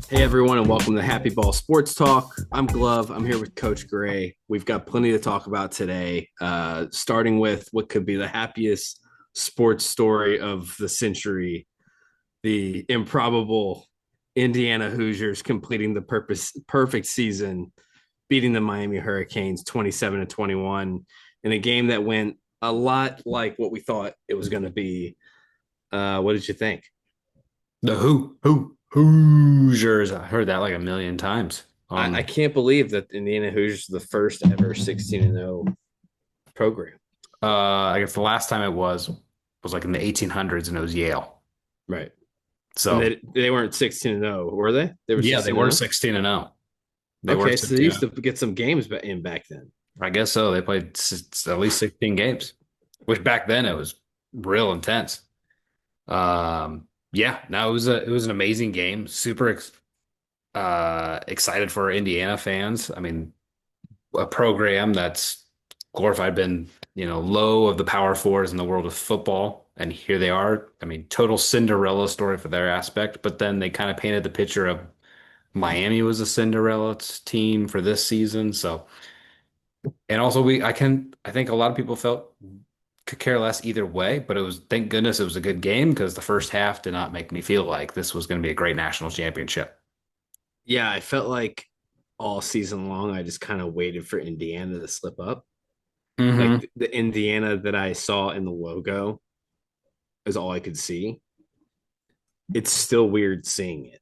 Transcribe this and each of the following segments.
Hey everyone, and welcome to Happy Ball Sports Talk. I'm Glove. I'm here with Coach Gray. We've got plenty to talk about today, starting with what could be the happiest sports story of the century: the improbable Indiana Hoosiers completing the perfect season, beating the Miami Hurricanes 27-21 in a game that went a lot like what we thought it was going to be. What did you think? The Hoosiers. I heard that like a million times. I can't believe that Indiana Hoosiers is the first ever 16-0 program. I guess the last time it was like in the 1800s and it was Yale. Right. And So they weren't 16-0, were they? They were yeah, they were 16-0. 16 and 0. They were Okay, so they 16. used to get some games in back then. I guess so. They played at least 16 games, which back then it was real intense. Yeah, no, it was an amazing game. Super excited for Indiana fans. I mean, a program that's glorified been, low of the power fours in the world of football. And here they are. I mean, total Cinderella story for their aspect, but then they kind of painted the picture of Miami was a Cinderella team for this season. So, and also I think a lot of people felt could care less either way, but thank goodness it was a good game because the first half did not make me feel like this was going to be a great national championship. Yeah, I felt like all season long, I just kind of waited for Indiana to slip up. Like Hmm. the Indiana that I saw in the logo is all I could see. It's still weird seeing it.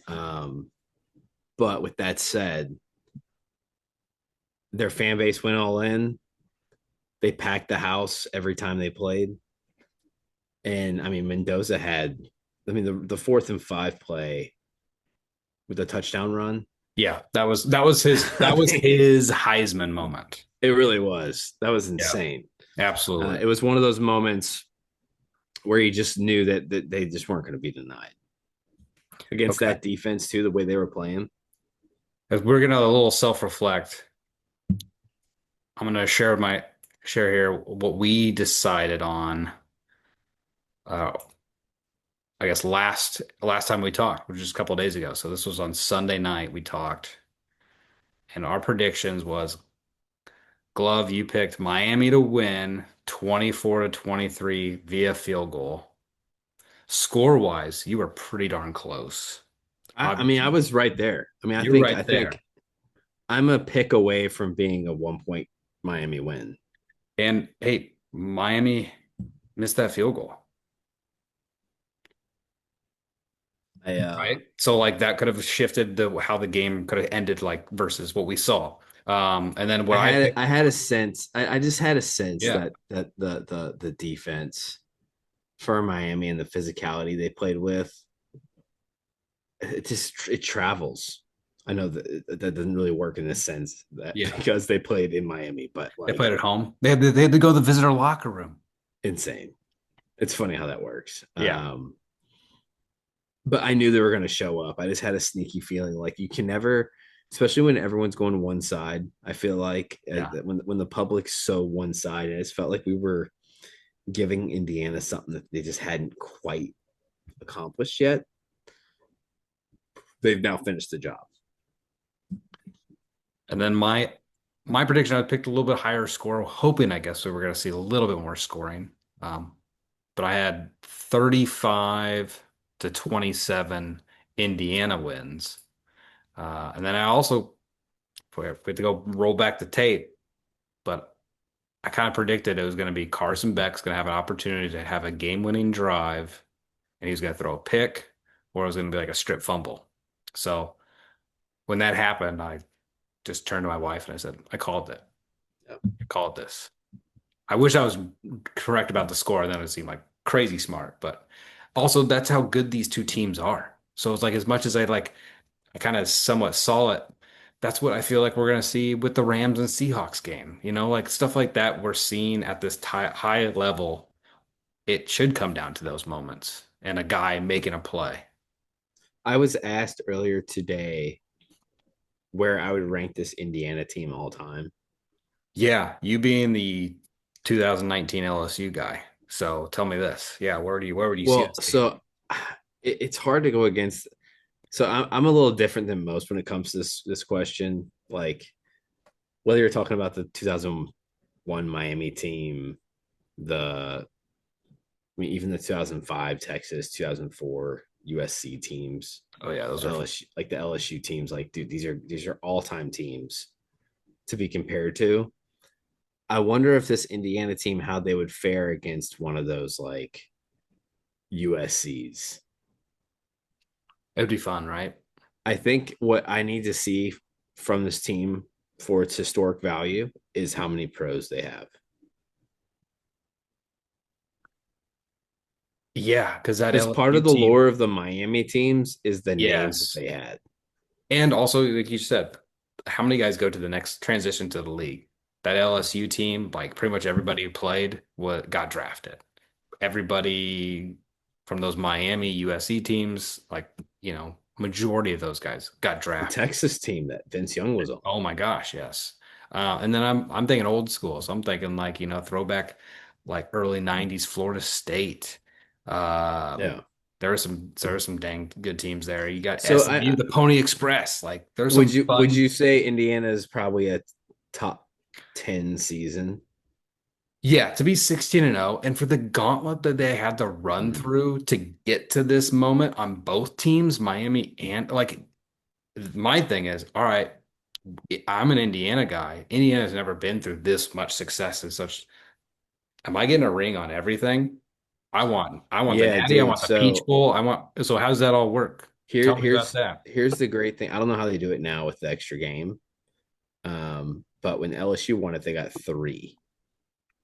Um, but with that said, their fan base went all in. They packed the house every time they played. And I mean, Mendoza had, I mean, the 4th and 5 play with the touchdown run. Yeah, that was his Heisman moment. It really was. That was Yeah, insane. absolutely. It was one of those moments where you just knew that they just weren't going to be denied against Okay. that defense too. The way they were playing. If we're gonna a little self-reflect, I'm gonna share here what we decided on. Uh, I guess last time we talked, which was a couple of days ago. So this was on Sunday night. We talked, and our predictions was Glove. You picked Miami to win 24-23 via field goal. Score wise, you were pretty darn close. I mean, I Obviously, was right there. I mean, I you're think I right think there. I'm a pick away from being a 1 point Miami win. And hey, Miami missed that field goal. I Right. So like that could have shifted the how the game could have ended like versus what we saw. And then what I picked, I had a sense. I just had a sense yeah. that the defense for Miami and the physicality they played with, it travels. I know that doesn't really work in this sense that Yeah. because they played in Miami, but They like played at home. They had to go to the visitor locker room. insane. It's funny how that works. Yeah. But I knew they were going to show up. I just had a sneaky feeling like you can never, especially when everyone's going one side. I feel like Yeah. that when the public's so one side, and it felt like we were giving Indiana something that they just hadn't quite accomplished yet. They've now finished the job. And then my prediction, I picked a little bit higher score, hoping I guess we were going to see a little bit more scoring. Um, but I had 35-27 Indiana wins. And then I also we have to go roll back the tape, but I kind of predicted it was going to be Carson Beck's going to have an opportunity to have a game-winning drive, and he's going to throw a pick, or it was going to be like a strip fumble. So when that happened, I just turned to my wife and I said, "I called it. Yep. I called this." I wish I was correct about the score, and then it would seem like crazy smart. But also, that's how good these two teams are. So it's like as much as I kind of somewhat saw it. That's what I feel like we're going to see with the Rams and Seahawks game. Like stuff like that we're seeing at this high level. It should come down to those moments and a guy making a play. I was asked earlier today where I would rank this Indiana team all time. Yeah, you being the 2019 LSU guy. So tell me this. Yeah, where would you see Well, this team? so it's hard to go against. So I'm a little different than most when it comes to this question. Like whether you're talking about the 2001 Miami team, the I mean even the 2005 Texas, 2004 USC teams, Oh yeah, those are fun. The LSU teams. Like, dude, these are all time teams to be compared to. I wonder if this Indiana team how they would fare against one of those like USC's. It'd be fun, right? I think what I need to see from this team for its historic value is how many pros they have. Yeah, because that Because part LSU of the team, lore of the Miami teams is the names that yes. they had. And also, like you said, how many guys go to the next transition to the league? That LSU team, like pretty much everybody who played got drafted. Everybody from those Miami USC teams, like, majority of those guys got The drafted. Texas team that Vince Young was on. Oh my gosh, yes. And then I'm thinking old school. So I'm thinking like, throwback like early 90s Florida State. Um, Yeah. there are some dang good teams there. You got So SMU, the Pony Express. Like there's would some you fun. say Indiana is probably a top 10 season? Yeah, to be 16-0 and for the gauntlet that they had to run Mm. through to get to this moment on both teams, Miami and like my thing is, all right, I'm an Indiana guy. Indiana's never been through this much success in such. Am I getting a ring on everything? I want the Yeah, Natty. I dude. want the Peach So Bowl. So how does that all work? here Tell me about here's that. here's the great thing. I don't know how they do it now with the extra game. But when LSU won it, they got three.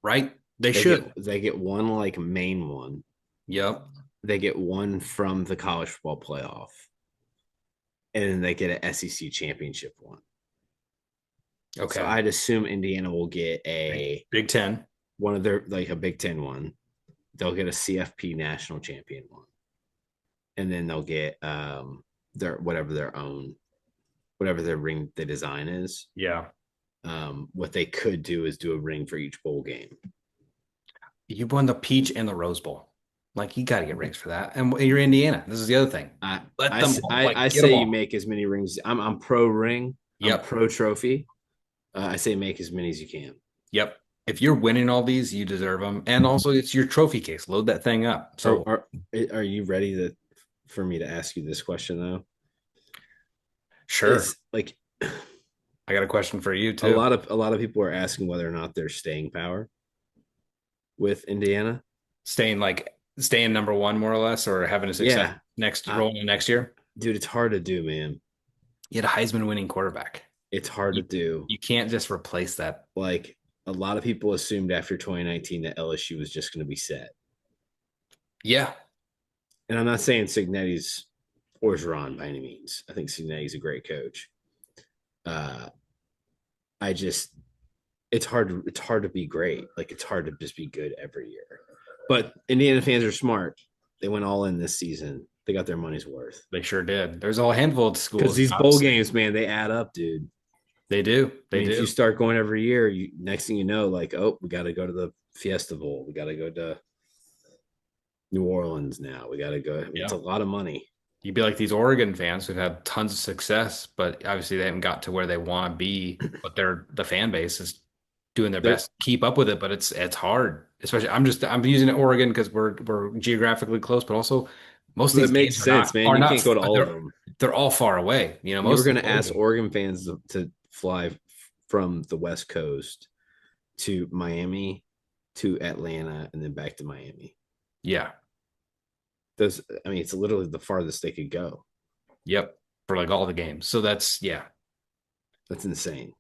Right? They They should. get one like main one. Yep. They get one from the college football playoff, and then they get an SEC championship one. So Okay. I'd assume Indiana will get Big, a Big Ten. one of their like a Big Ten one. They'll get a CFP national champion one, and then they'll get their whatever their ring the design is. Yeah. What they could do is do a ring for each bowl game. You won the Peach and the Rose Bowl. Like you got to get rings for that. And you're Indiana. This is the other thing. I Let them I like get say them you all. make as many rings. I'm pro ring. I'm Yep. pro trophy. I say make as many as you can. Yep. If you're winning all these, you deserve them. And also, it's your trophy case. Load that thing up. Are So are are you ready to for me to ask you this question though? sure. Is like I got a question for you a too. lot of people are asking whether or not there's staying power with Indiana. Staying number one more or less, or having a success Yeah, next I, rolling in next year. dude, it's hard to do, man. You had a Heisman winning quarterback. It's hard to You do. you can't just replace that. Like a lot of people assumed after 2019 that LSU was just going to be set. Yeah. And I'm not saying Signetti's Orgeron by any means. I think Signetti's a great coach. Uh, I just it's hard to be great. Like it's hard to just be good every year. But Indiana fans are smart. They went all in this season. They got their money's worth. They sure did. There's a handful of Because schools, these bowl obviously. games, man, they add up, dude. They do. I They mean, if you do. start going every year, you next thing you know, like, oh, we got to go to the Fiesta Bowl. We got to go to New Orleans now. We got to go. I mean, it's Yeah. a lot of money. You'd be like these Oregon fans who've had tons of success, but obviously they haven't got to where they want to be. But the fan base is doing their They're, best to keep up with it, but it's hard. Especially I'm using Oregon because we're geographically close, but also most of it these makes games sense, man. are You not can't go to all of they're them. they're all far away. You were Most of going these to bowl ask games. Oregon fans to fly from the West Coast to Miami to Atlanta and then back to Miami. Yeah. Those, I mean, it's literally the farthest they could go. Yep. For like all the games. So that's yeah. That's insane.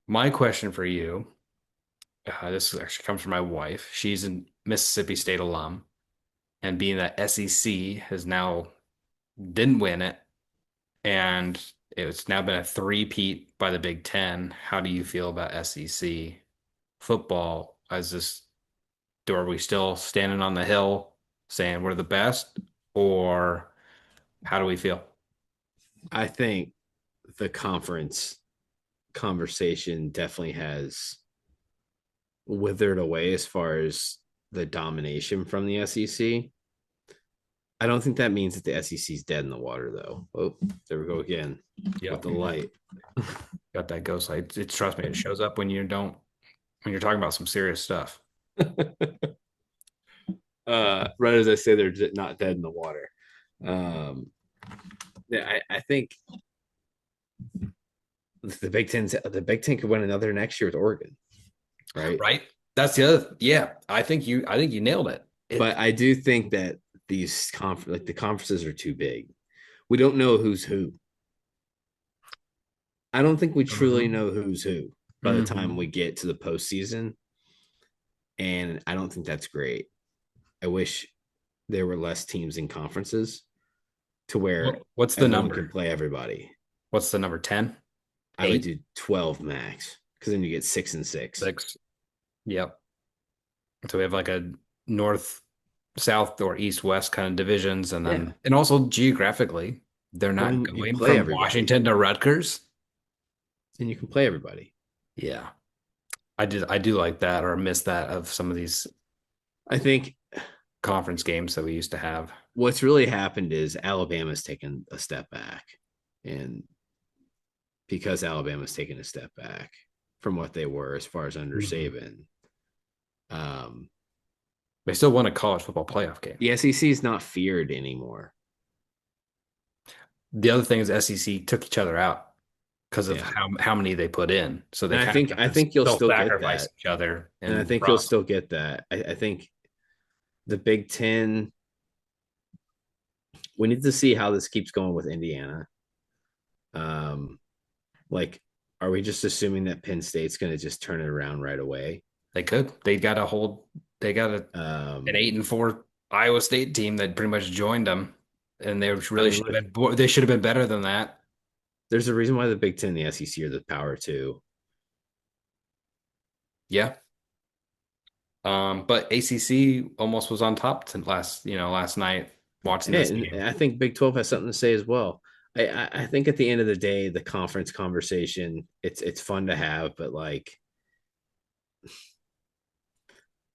My question for you, this actually comes from my wife. She's a Mississippi State alum, and being that SEC has now didn't win it, and it's now been a three-peat by the Big Ten. How do you feel about SEC football? Are we still standing on the hill saying we're the best, or how do we feel? I think the conference conversation definitely has withered away as far as the domination from the SEC. I don't think that means that the SEC is dead in the water, though. Oh, there we go again with Yep. the light. Got that ghost light. Trust me, it shows up when when you're talking about some serious stuff. Right as I say, they're not dead in the water. Um, yeah, I think the Big Ten could win another next year with Oregon, right? Right? That's the other. Yeah, I think you nailed it. But I do think that the conferences are too big. We don't know who's who. I don't think we truly Mhm. know who's who by the time Mhm. we get to the postseason, and I don't think that's great. I wish there were less teams in conferences to where What's the everyone can number? play everybody. What's the number? 10? I would 8? do 12 max because then you get 6 and 6. 6? Yep. So we have like a north, south, or east, west kind of divisions, and Yeah. then and also geographically, they're Well, not then you going play from everybody. Washington to Rutgers. Then you can play everybody. Yeah. I do like that or miss that of some of these I think conference games that we used to have. what's really happened is Alabama's taken a step back. And because Alabama's taken a step back from what they were as far as under Mhm. Saban, um, They still won a college football playoff game. the SEC is not feared anymore. The other thing is SEC took each other out because of Yeah. how many they put in. So they And I kind of think got I to think you'll still get self-sacrifice that. each other And I and think you'll run. still get that. I think the Big Ten, we need to see how this keeps going with Indiana. Um, like, are we just assuming that Penn State's going to just turn it around right away? They could. They got a hold. They got an Um, 8-4 Iowa State team that pretty much joined them, and they I really mean, should look, have been. They should have been better than that. there's a reason why the Big Ten and the SEC are the power too. Yeah. But ACC almost was on top last night watching this And game. I think Big 12 has something to say as well. I think at the end of the day, the conference conversation, it's fun to have, but like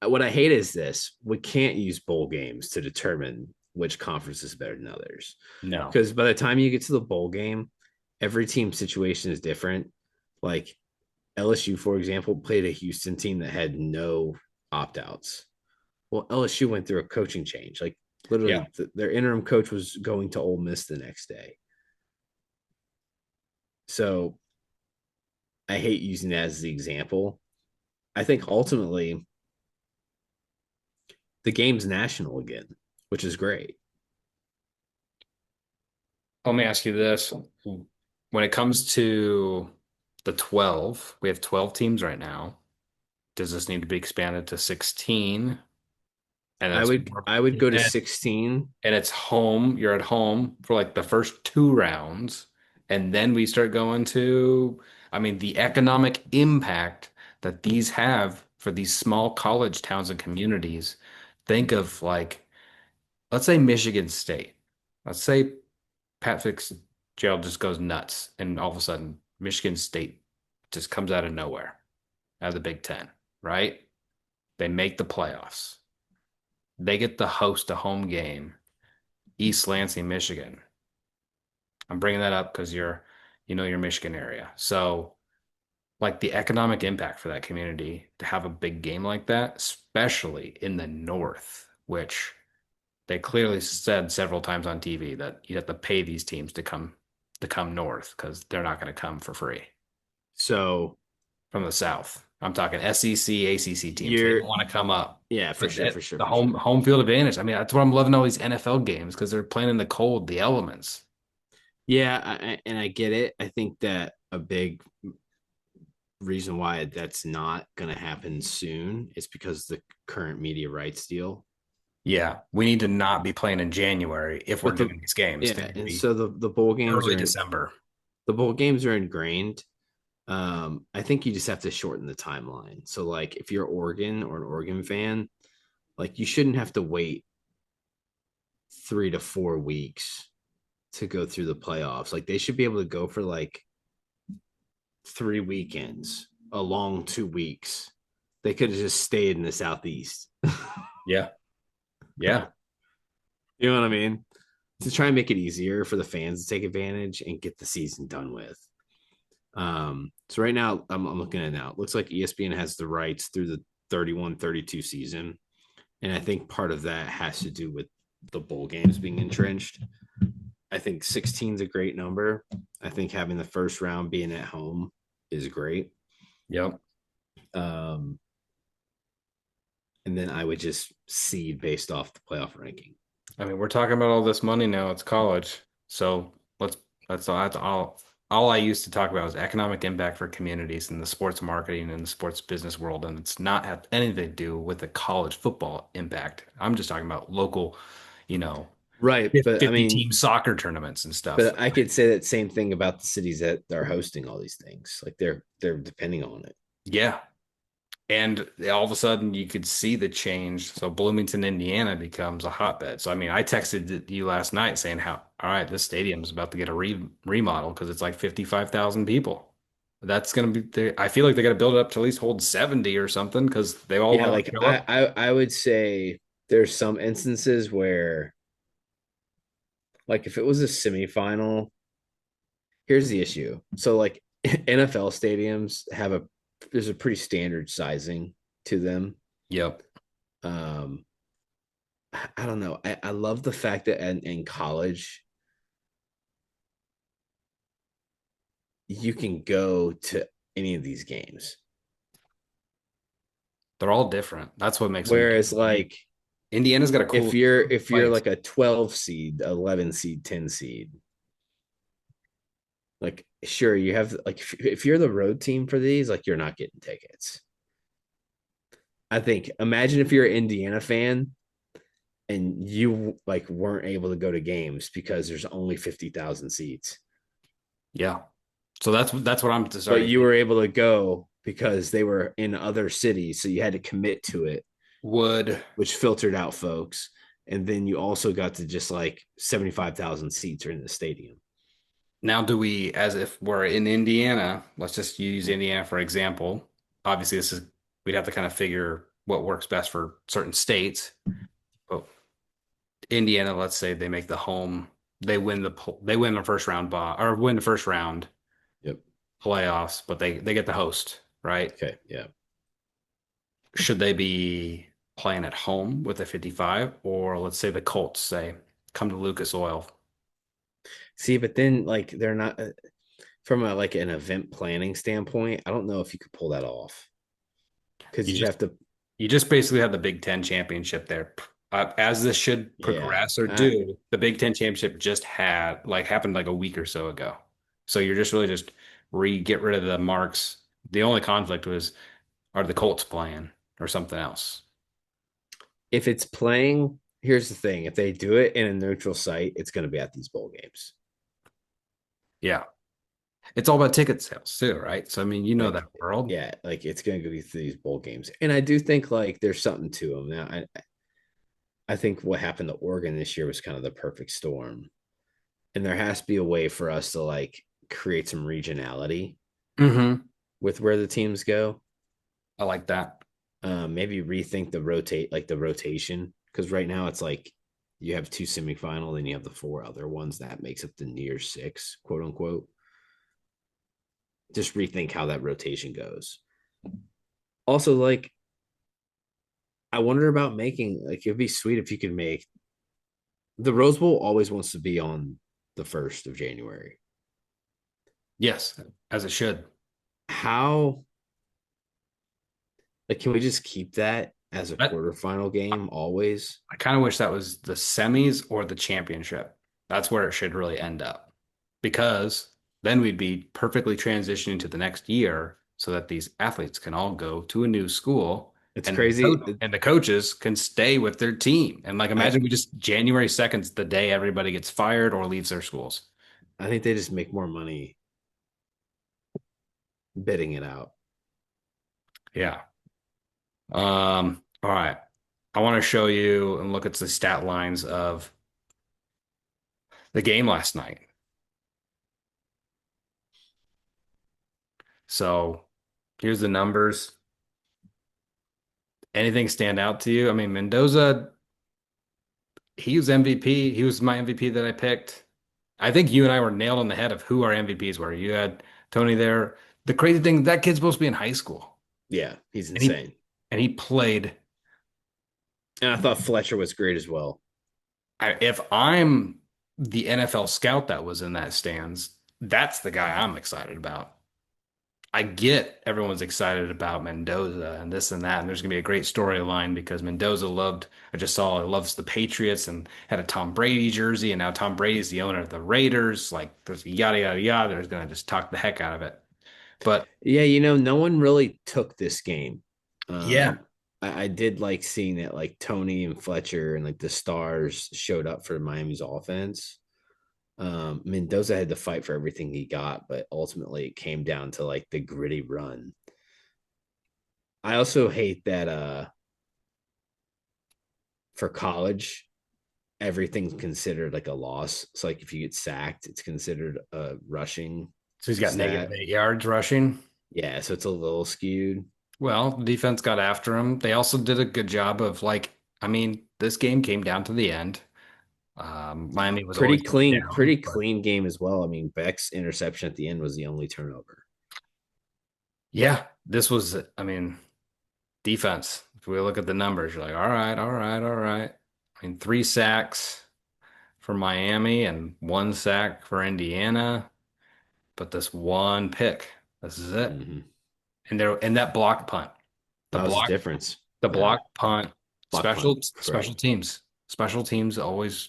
what I hate is this: we can't use bowl games to determine which conference is better than others. No. Because by the time you get to the bowl game, every team situation is different. Like LSU, for example, played a Houston team that had no opt outs. Well, LSU went through a coaching change. Like Yeah. literally, their interim coach was going to Ole Miss the next day. So I hate using that as the example. I think ultimately the game's national again, which is great. Let me ask you this. When it comes to the 12, we have 12 teams right now. Does this need to be expanded to 16? And I that's would more, I would go to and 16. it's home. You're at home for like the first 2 rounds. And then we start going to, I mean, the economic impact that these have for these small college towns and communities. Think of like, let's say Michigan State. Let's say Pat Fitzgerald just goes nuts, and all of a sudden, Michigan State just comes out of nowhere, out of the Big Ten, right? They make the playoffs. They get to host a home game, East Lansing, Michigan. I'm bringing that up because your Michigan area. So, like the economic impact for that community to have a big game like that, especially in the North, which they clearly said several times on TV that you have to pay these teams to come north because they're not going to come for free So from the South. I'm talking SEC, ACC teams. They you're don't want to come up. yeah, for But sure, for sure, the for sure. home field advantage. I mean, that's why I'm loving all these NFL games because they're playing in the cold, the elements. Yeah, and I get it. I think that a big reason why that's not going to happen soon is because the current media rights deal. Yeah, we need to not be playing in January if we're But doing these games. They yeah, need to and be so the bowl games early are in December. the bowl games are ingrained. I think you just have to shorten the timeline. So like if you're Oregon or an Oregon fan, like you shouldn't have to wait 3 to 4 weeks to go through the playoffs. Like they should be able to go for like 3 weekends, a long 2 weeks. They could have just stayed in the southeast. Yeah. Yeah. You know what I mean? To try and make it easier for the fans to take advantage and get the season done with. So right now, I'm looking at it now. It looks like ESPN has the rights through the 31-32 season. And I think part of that has to do with the bowl games being entrenched. I think 16 is a great number. I think having the first round being at home is great. Yep. Um, and then I would just seed based off the playoff ranking. I mean, we're talking about all this money now. It's college. So let's that's all I used to talk about was economic impact for communities in the sports marketing and the sports business world. And it's not have anything to do with the college football impact. I'm just talking about local, you know, Right. But I 50 mean, team soccer tournaments and stuff. but I could say that same thing about the cities that are hosting all these things. Like they're depending on it. Yeah. And all of a sudden you could see the change. So Bloomington, Indiana becomes a hotbed. So I mean, I texted you last night saying how, all right, this stadium's about to get a remodel because it's like 55,000 people. That's going to be, I feel like they got to build it up to at least hold 70 or something because they all Yeah, want to like show I, up. I I would say there's some instances where like if it was a semifinal, here's the issue. So like NFL stadiums have a there's a pretty standard sizing to them. Yep. Um I don't know. I love the fact that in college you can go to any of these games. They're all different. That's what makes them Whereas unique to me. like Indiana's got a if cool you're place. like a 12 seed, 11 seed, 10 seed, like sure you have like if you're the road team for these, like you're not getting tickets. I think imagine if you're an Indiana fan and you like weren't able to go to games because there's only 50,000 seats, Yeah. So that's what I'm but starting to you think. were able to go because they were in other cities, so you had to commit to it, Would which filtered out folks. And then you also got to just like 75,000 seats are in the stadium. Now, do we, as if we're in Indiana, let's just use Indiana for example. Obviously, we'd have to kind of figure what works best for certain states. But Indiana, let's say they make the home, they win the first round or win the first round Yep. playoffs, but they get the host, right? Okay. Yeah. Should they be playing at home with a 55, or let's say the Colts say, come to Lucas Oil? See, but then like they're not from a like an event planning standpoint. I don't know if you could pull that off because You you'd just have to. You just basically have the Big Ten championship there. As this should Yeah. progress or do, the Big Ten championship just happened like a week or so ago. So you're just really just get rid of the marks. The only conflict was are the Colts playing or something else? If it's playing, here's the thing: if they do it in a neutral site, it's going to be at these bowl games. Yeah. It's all about ticket sales too, right? So I mean, you know that Like, world. yeah, like it's going to be through these bowl games, and I do think like there's something to them. Now, I think what happened to Oregon this year was kind of the perfect storm, and there has to be a way for us to like create some regionality Hmm. with where the teams go. I like that. Maybe rethink the rotation because right now it's like you have two semifinal, then you have the four other ones that makes up the near six, quote unquote. Just rethink how that rotation goes. Also, like I wonder about making like it'd be sweet if you could make the Rose Bowl always wants to be on the 1st of January. Yes, as it should. How like can we just keep that as a That quarterfinal game always? I kind of wish that was the semis or the championship. That's where it should really end up. Because then we'd be perfectly transitioning to the next year so that these athletes can all go to a new school It's and crazy. the coaches can stay with their team. And like I imagine we just January 2nd's the day everybody gets fired or leaves their schools. I think they just make more money bidding it out. Yeah. All right. I want to show you and look at the stat lines of the game last night. So here's the numbers. Anything stand out to you? I mean, Mendoza, he was MVP. He was my MVP that I picked. I think you and I were nailed on the head of who our MVPs were. You had Tony there. The crazy thing, that kid's supposed to be in high school, Yeah, he's and he insane. and he played. And I thought Fletcher was great as well. If I'm the NFL scout that was in that stands, that's the guy I'm excited about. I get everyone's excited about Mendoza and this and that, and there's gonna be a great storyline because Mendoza loved, I just saw, loves the Patriots and had a Tom Brady jersey, and now Tom Brady's the owner of the Raiders. Like, there's yada yada yada. There's gonna just talk the heck out of it. But Yeah, no one really took this game. yeah, I did like seeing that like Tony and Fletcher and like the stars showed up for Miami's offense. Mendoza had to fight for everything he got, but ultimately it came down to like the gritty run. I also hate that for college, everything's considered like a loss. So like if you get sacked, it's considered a rushing so he's got stat. -8 yards rushing. Yeah, so it's a little skewed. Well, the defense got after him. They also did a good job of like, I mean, this game came down to the end. Miami was always down, Pretty but clean game as well. I mean, Beck's interception at the end was the only turnover. yeah, this was, I mean, defense. If we look at the numbers, you're like, all right, all right, all right. I mean, 3 sacks for Miami and 1 sack for Indiana, but this one pick. This is it. Mm-hmm. And that block punt, the That was the block, difference. the Yeah, block punt, block punt, special correct. teams. Special teams always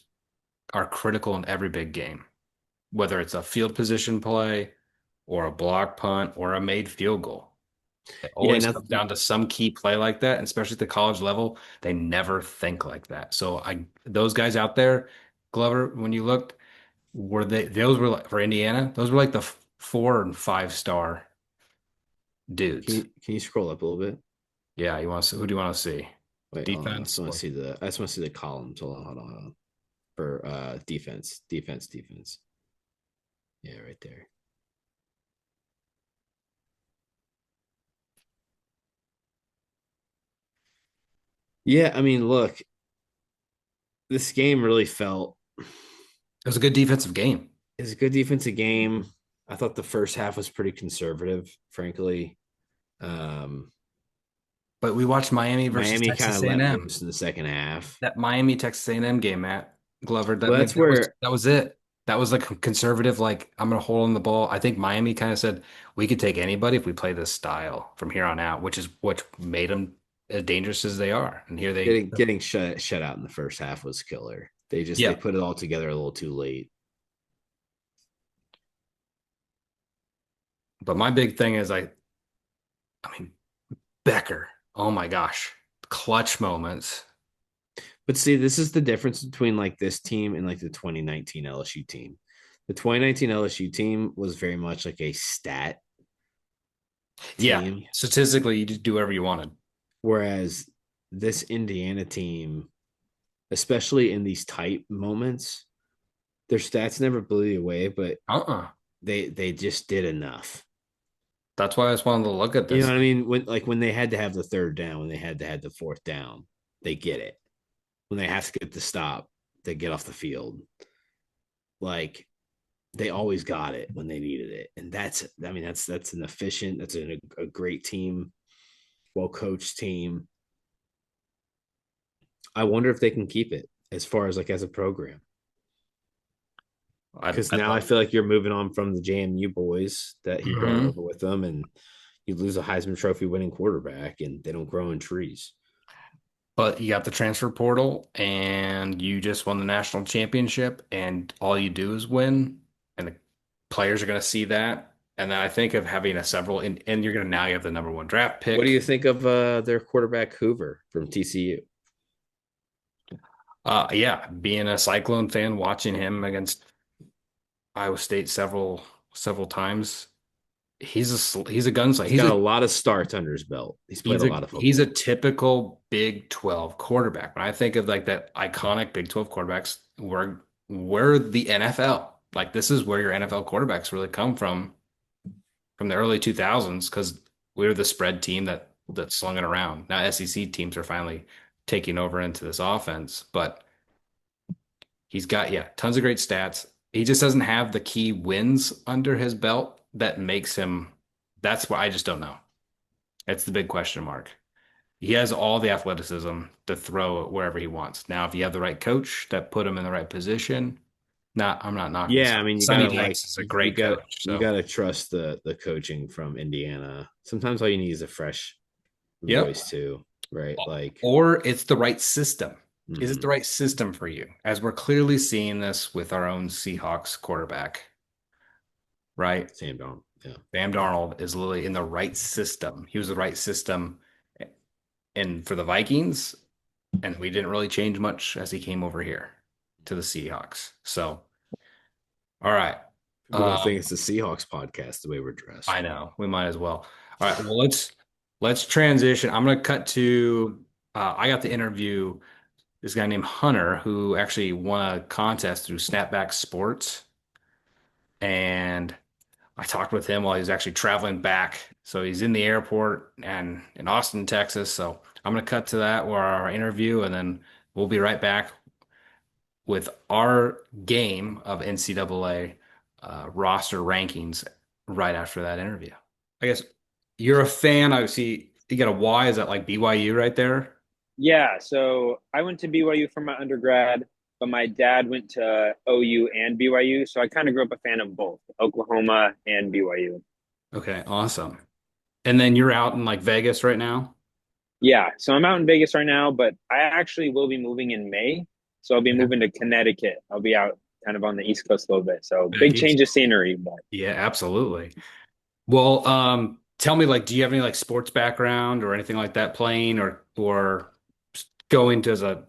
are critical in every big game, whether it's a field position play or a block punt or a made field goal. It Yeah, always now comes down to some key play like that, and especially at the college level, they never think like that. So those guys out there, Glover, when you looked, were those were like for Indiana, those were like the 4 and 5 star dudes. can you scroll up a little bit? Yeah, you want to who do you want to see? Wait, hold on. Defense or I just want to see the columns. Hold on. For defense. Yeah, right there. Yeah, I mean, look, this game really felt it was a good defensive game. it's a good defensive game. I thought the first half was pretty conservative, frankly. Um, But we watched Miami versus Miami kind Texas of let A&M. loose in the second half. That Miami Texas A&M game, Matt Glover. Well, that's That was where it. That was like a conservative. Like I'm gonna hold on the ball. I think Miami kind of said we could take anybody if we play this style from here on out, which is what made them as dangerous as they are. And here they, getting shut out in the first half was killer. They yeah. put it all together a little too late. But my big thing is I mean Becker. Oh my gosh, clutch moments. But see, this is the difference between like this team and like the 2019 LSU team. The 2019 LSU team was very much like a stat Yeah, team, statistically, you just do whatever you wanted. whereas this Indiana team, especially in these tight moments, their stats never blew you away, but Uh-uh. they just did enough. That's why I just wanted to look at You know this. what I mean? When they had to have the third down, when they had to have the fourth down, they get it. When they have to get the stop, they get off the field. Like they always got it when they needed it, and that's an efficient, that's a great team, well coached team. I wonder if they can keep it as far as like as a program, because I'd now I love. feel like you're moving on from the JMU boys that he brought Mhm. over with them, and you lose a Heisman Trophy winning quarterback, and they don't grow in trees. But you got the transfer portal and you just won the national championship and all you do is win and the players are going to see that. And then I think of having a several and you're going to now you have the number 1 draft What do you pick. think of their quarterback Hoover from TCU? Yeah, being a Cyclone fan, watching him against Iowa State several times. He's a gunslinger. He's got a lot of starts under his belt. He's played a lot of He's a football. typical Big 12 quarterback. When I think of like that iconic Big 12 quarterbacks, we're the NFL. Like this is where your NFL quarterbacks really come from the early 2000s because we were the spread team that slung it around. Now SEC teams are finally taking over into this offense, but He's got, yeah, tons of great stats. He just doesn't have the key wins under his belt that makes him. That's what I just don't know. It's the big question mark. He has all the athleticism to throw it wherever he wants. Now, if you have the right coach that put him in the right position, I'm not knocking. Yeah, I mean, you Sonny gotta like Dykes is a great coach. you So, gotta trust the coaching from Indiana. Sometimes all you need is a fresh yep. voice too, right? Like, Or it's the right system. Is it the mhm, right system for you? As we're clearly seeing this with our own Seahawks quarterback, right? Sam Darnold. Yeah, Sam Darnold is literally in the right system. He was the right system and for the Vikings, and we didn't really change much as he came over here to the Seahawks. So, all right. people don't think Um, it's the Seahawks podcast the way we're I dressed. know we might as well. All right. Well, let's transition. I'm going to cut to. I got to interview this guy named Hunter who actually won a contest through Snapback Sports, and I talked with him while he was actually traveling back. So he's in the airport and in Austin, Texas. So I'm going to cut to that or our interview, and then we'll be right back with our game of NCAA roster rankings right after that interview. I guess you're a fan. I see you got a Y. Is that like BYU right there? Yeah, so I went to BYU for my undergrad, but my dad went to OU and BYU, so I kind of grew up a fan of both, Oklahoma and BYU. Okay, awesome. And then you're out in like Vegas right now? Yeah, so I'm out in Vegas right now, but I actually will be moving in May, so I'll be Okay. moving to Connecticut. I'll be out kind of on the East Coast a little bit, so Back big east. change of scenery, but Yeah, absolutely. Well, tell me, like, do you have any like sports background or anything like that playing or going to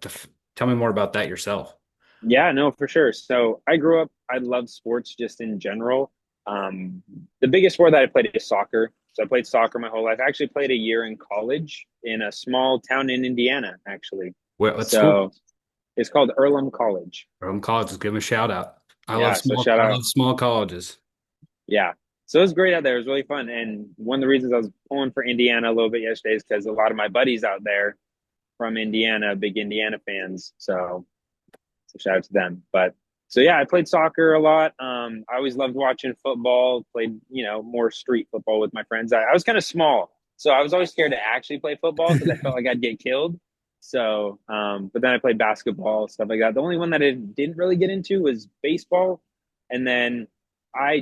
tell me more about that yourself. yeah, no, for sure. So I grew up, I love sports just in general. Um, the biggest sport that I played is soccer. So I played soccer my whole life. I actually played a year in college in a small town in Indiana, actually. What school? So it's called Earlham College. From college, just give them a shout out. Yeah, so shout I out. love small colleges. Yeah. So it was great out there. It was really fun. And one of the reasons I was pulling for Indiana a little bit yesterday is because a lot of my buddies out there from Indiana, big Indiana fans. So shout out to them. But so yeah, I played soccer a lot. I always loved watching football. Played more street football with my friends. I was kind of small, so I was always scared to actually play football because I felt like I'd get killed. So, but then I played basketball, stuff like that. The only one that I didn't really get into was baseball, and then I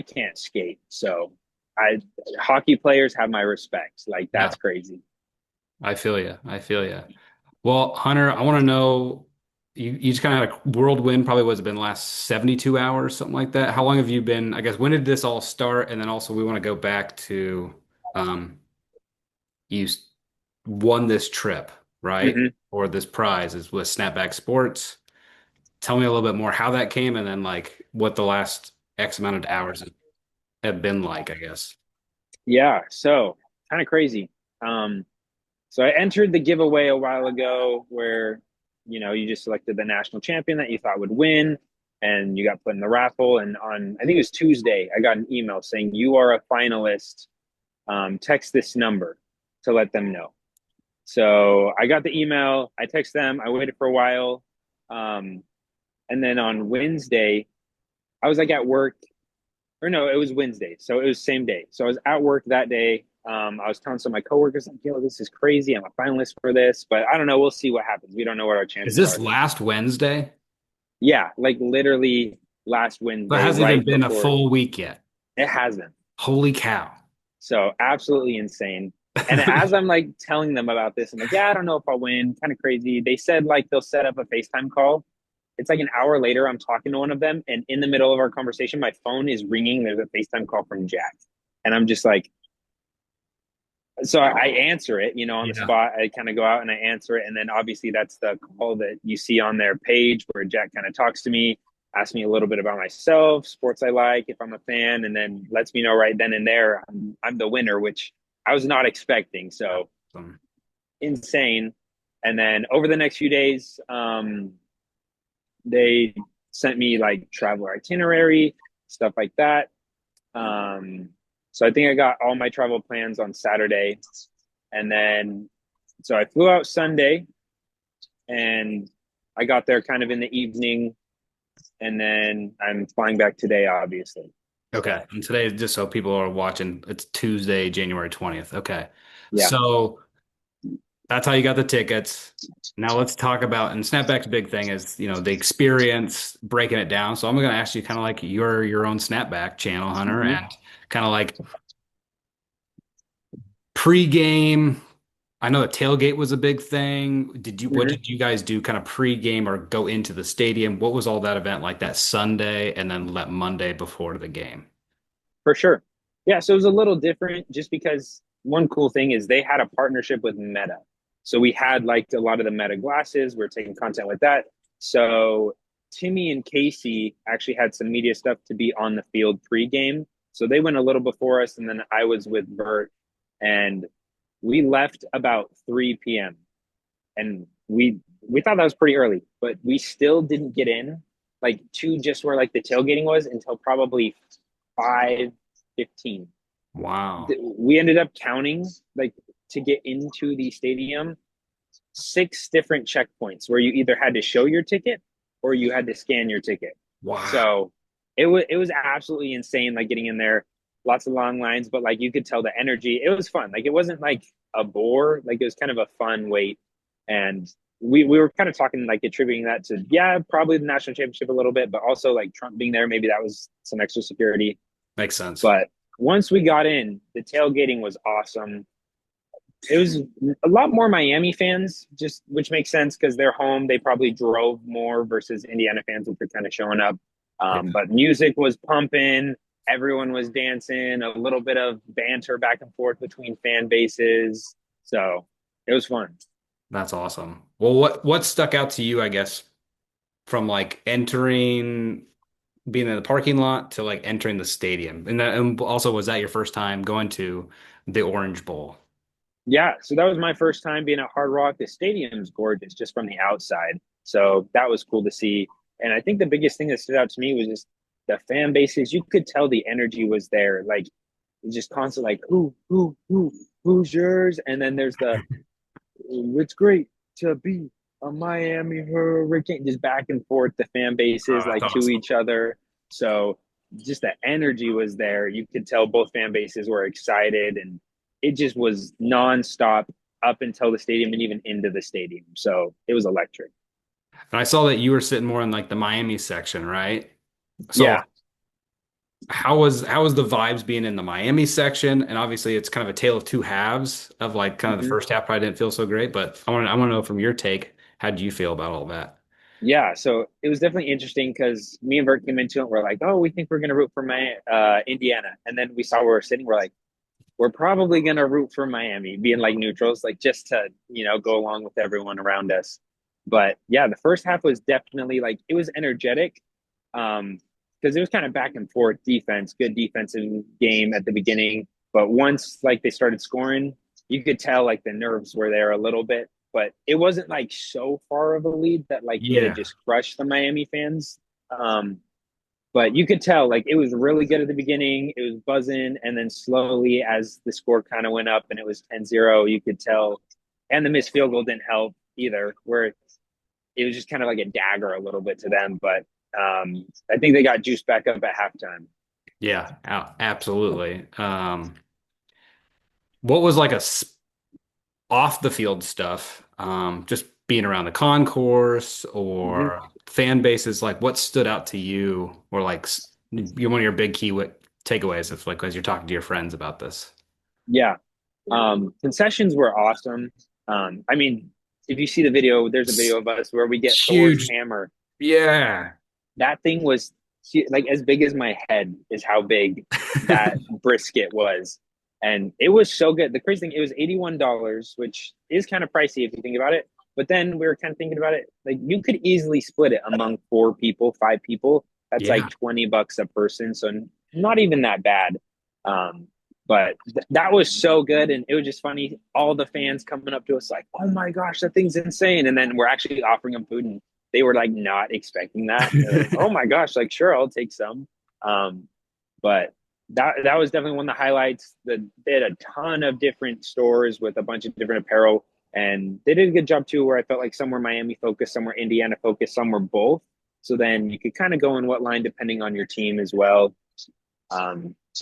can't skate. So I hockey players have my respect. Like Yeah, that's crazy. I feel you. I feel you. Well, Hunter, I want to know you just kind of had a whirlwind, probably was it been the last 72 hours, something like that. How long have you been, I guess, when did this all start? And then also we want to go back to um you won this trip, right? hmm Or this prize is with Snapback Sports. Tell me a little bit more how that came and then like what the last X amount of hours have been like, I guess. Yeah. So kind of crazy. Um, So I entered the giveaway a while ago where, you just selected the national champion that you thought would win and you got put in the raffle. And on, I think it was Tuesday, I got an email saying, you are a finalist. Text this number to let them know. So I got the email. I text them. I waited for a while. Um, and then on Wednesday, I was like at work or no, it was Wednesday. So it was same day. So I was at work that day. I was telling some of my coworkers, like, yo, this is crazy. I'm a finalist for this, but I don't know. We'll see what happens. We don't know what our Is chances this are. last Wednesday? Yeah, like literally last So it Wednesday, hasn't even right been a before full week yet. it hasn't. Holy cow. So absolutely insane. And as I'm like telling them about this, I'm like, yeah, I don't know if I'll win. Kind of crazy. They said like they'll set up a FaceTime call. It's like an hour later, I'm talking to one of them, and in the middle of our conversation, my phone is ringing. There's a FaceTime call from Jack. And I'm just like, so I answer it, on the Yeah. spot. I kind of go out and I answer it. And then obviously that's the call that you see on their page where Jack kind of talks to me, asks me a little bit about myself, sports I like, if I'm a fan, and then lets me know right then and there I'm the winner, which I was not expecting. So Awesome. insane. And then over the next few days, they sent me like travel itinerary, stuff like that. Um, so I think I got all my travel plans on Saturday. And then, so I flew out Sunday and I got there kind of in the evening, and then I'm flying back today, obviously. Okay. And today, just so people are watching, it's Tuesday, January 20th. Okay. Yeah. So that's how you got the tickets. Now let's talk about, and Snapback's big thing is, the experience, breaking it down. So I'm going to ask you kind of like your own Snapback channel, Hunter, Hmm. and kind of like pre-game. I know the tailgate was a big thing. What Hmm. did you guys do kind of pre-game or go into the stadium? What was all that event like that Sunday and then that Monday before the game? For sure. Yeah, so it was a little different just because one cool thing is they had a partnership with Meta. So we had like a lot of the Meta glasses. We are taking content with that. So Timmy and Casey actually had some media stuff to be on the field pregame. So they went a little before us, and then I was with Bert, and we left about 3 p.m. And we thought that was pretty early, but we still didn't get in like to just where like the tailgating was until probably 5:15. Wow. We ended up counting like to get into the stadium 6 different checkpoints where you either had to show your ticket or you had to scan your ticket. Wow. So it was absolutely insane, like getting in there, lots of long lines, but like you could tell the energy. It was fun. Like it wasn't like a bore, like it was kind of a fun wait. And we were kind of talking like attributing that to probably the national championship a little bit, but also like Trump being there, maybe that was some extra security. Makes sense. But once we got in, the tailgating was awesome. It was a lot more Miami fans, just which makes sense because they're home. They probably drove more versus Indiana fans, which are kind of showing up. Yeah. But music was pumping. Everyone was dancing. A little bit of banter back and forth between fan bases. So it was fun. That's awesome. Well, what stuck out to you, I guess, from like entering being in the parking lot to like entering the stadium? And also was that your first time going to the Orange Bowl? Yeah, so that was my first time being at Hard Rock. The stadium's gorgeous just from the outside. So that was cool to see. And I think the biggest thing that stood out to me was just the fan bases. You could tell the energy was there. Like just constant like who's yours? And then there's the it's great to be a Miami Hurricane, just back and forth, the fan bases Oh, like that's to awesome. each other. So just the energy was there. You could tell both fan bases were excited, and it just was nonstop up until the stadium and even into the stadium. So it was electric. And I saw that you were sitting more in like the Miami section, right? So Yeah. how was the vibes being in the Miami section? And obviously it's kind of a tale of two halves of like kind of the Hmm. first half probably didn't feel so great, but I want to know from your take, how do you feel about all that? Yeah, so it was definitely interesting because me and Bert came into it. We're like, oh, we think we're gonna root for my Indiana, and then we saw where we're sitting. We're like, we're probably going to root for Miami, being like neutrals, like just to, go along with everyone around us. But yeah, the first half was definitely like, it was energetic. Because it was kind of back and forth defense, good defensive game at the beginning. But once like they started scoring, you could tell like the nerves were there a little bit, but it wasn't like so far of a lead that like it had Yeah. just crushed the Miami fans. Um, but you could tell like it was really good at the beginning. It was buzzing. And then slowly as the score kind of went up and it was 10-0, you could tell. And the missed field goal didn't help either, where it was just kind of like a dagger a little bit to them. But I think they got juiced back up at halftime. Yeah, absolutely. What was like off the field stuff, just being around the concourse Mm-hmm. or fan bases, like what stood out to you or like you're one of your big key takeaways if like as you're talking to your friends about this? Yeah. Concessions were awesome. I mean, if you see the video, there's a video of us where we get Thor's Huge. hammer. Yeah. That thing was like as big as my head is how big that brisket was. And it was so good. The crazy thing, it was $81, which is kind of pricey if you think about it. But then we were kind of thinking about it, like you could easily split it among 4 people, 5 people. That's Yeah. like $20 a person. So not even that bad. Um, but that was so good. And it was just funny. All the fans coming up to us like, oh my gosh, that thing's insane. And then we're actually offering them food, and they were like not expecting that. They're like, oh my gosh, like sure, I'll take some. But that was definitely one of the highlights. They had a ton of different stores with a bunch of different apparel. And they did a good job too, where I felt like some were Miami focused, some were Indiana focused, some were both. So then you could kind of go in what line depending on your team as well.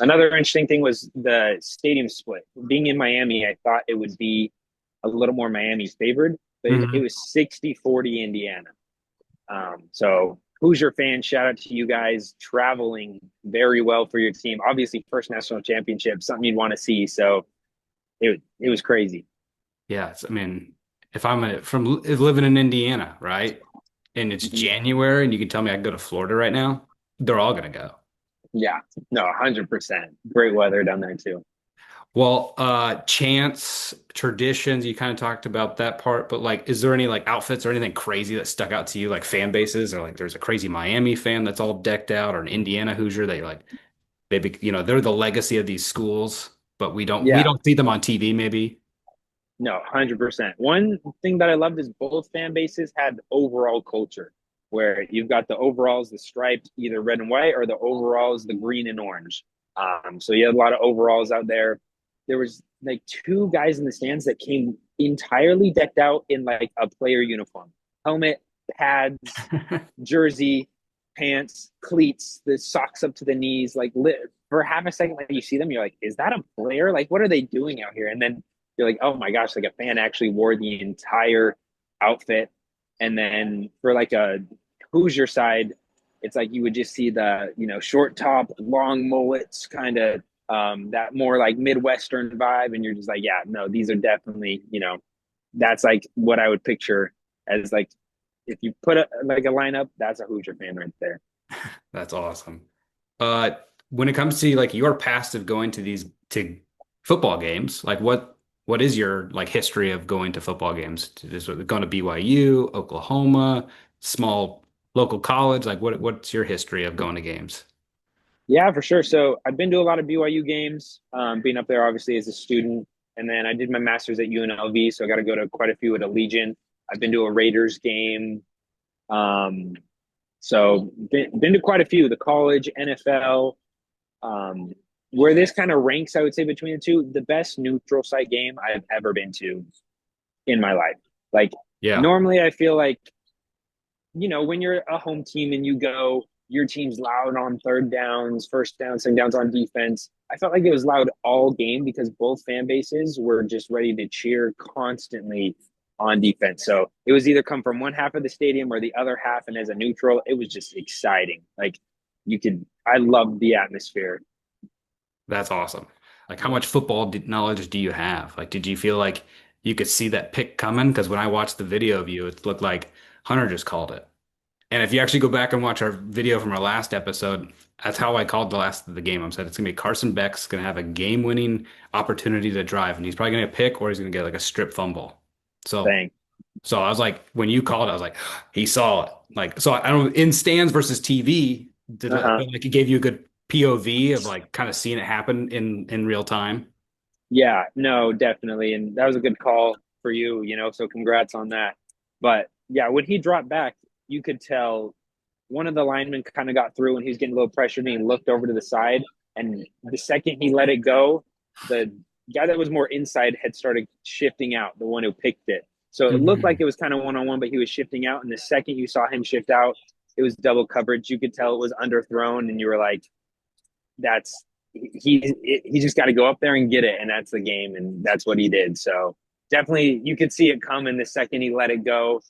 Another interesting thing was the stadium split. Being in Miami, I thought it would be a little more Miami favored, but it Mhm. was 60-40 Indiana. So Hoosier fans, shout out to you guys traveling very well for your team. Obviously, first national championship, something you'd want to see. So it was crazy. Yeah, I mean, if I'm from living in Indiana, right, and it's January, and you can tell me I can go to Florida right now, they're all gonna go. Yeah, no, 100%. Great weather down there too. Well, chants, traditions, you kind of talked about that part, but like, is there any like outfits or anything crazy that stuck out to you, like fan bases, or like there's a crazy Miami fan that's all decked out, or an Indiana Hoosier that you're like they're the legacy of these schools, but we Yeah, don't see them on TV, maybe. no, 100%. One thing that I loved is both fan bases had overall culture, where you've got the overalls, the striped, either red and white, or the overalls, the green and orange. So you had a lot of overalls out there. There was like two guys in the stands that came entirely decked out in like a player uniform, helmet, pads, jersey, pants, cleats, the socks up to the knees. Like for half a second, like you see them, you're like, is that a player? Like, what are they doing out here? And then you're like, oh my gosh, like a fan actually wore the entire outfit. And then for like a Hoosier side, it's like you would just see the, short top, long mullets, kind of that more like Midwestern vibe. And you're just like, yeah, no, these are definitely, that's like what I would picture as like, if you put like a lineup, that's a Hoosier fan right there. That's awesome. Uh, when it comes to like your past of going to these to football games, like what is your like history of going to football games? Going to BYU, Oklahoma, small local college? Like what's your history of going to games? Yeah, for sure. So I've been to a lot of BYU games, being up there obviously as a student. And then I did my master's at UNLV, so I got to go to quite a few at Allegiant. I've been to a Raiders game. Um, so been to quite a few, the college, NFL. Um, where this kind of ranks, I would say, between the two, the best neutral site game I've ever been to in my life. Like, Yeah. normally I feel like, when you're a home team and you go, your team's loud on third downs, first downs, second downs on defense. I felt like it was loud all game because both fan bases were just ready to cheer constantly on defense. So it was either come from one half of the stadium or the other half. And as a neutral, it was just exciting. Like I loved the atmosphere. That's awesome. Like, how much football knowledge do you have? Like, did you feel like you could see that pick coming? Because when I watched the video of you, it looked like Hunter just called it. And if you actually go back and watch our video from our last episode, that's how I called the last of the game. I said it's gonna be Carson Beck's gonna have a game-winning opportunity to drive, and he's probably gonna pick or he's gonna get like a strip fumble. So, Thing. so I was like, when you called, I was like, he saw it. Like, so I don't in stands versus TV. Did it Uh-huh. feel like it gave you a good POV of like kind of seeing it happen in real time? Yeah, no, definitely. And that was a good call for you, so congrats on that. But yeah, when he dropped back, you could tell one of the linemen kind of got through and he was getting a little pressured and he looked over to the side. And the second he let it go, the guy that was more inside had started shifting out, the one who picked it. So it looked like Mhm. it was kind of one on one, but he was shifting out. And the second you saw him shift out, it was double coverage. You could tell it was underthrown, and you were like, that's he just got to go up there and get it, and that's the game, and that's what he did. So definitely, you could see it coming the second he let it go.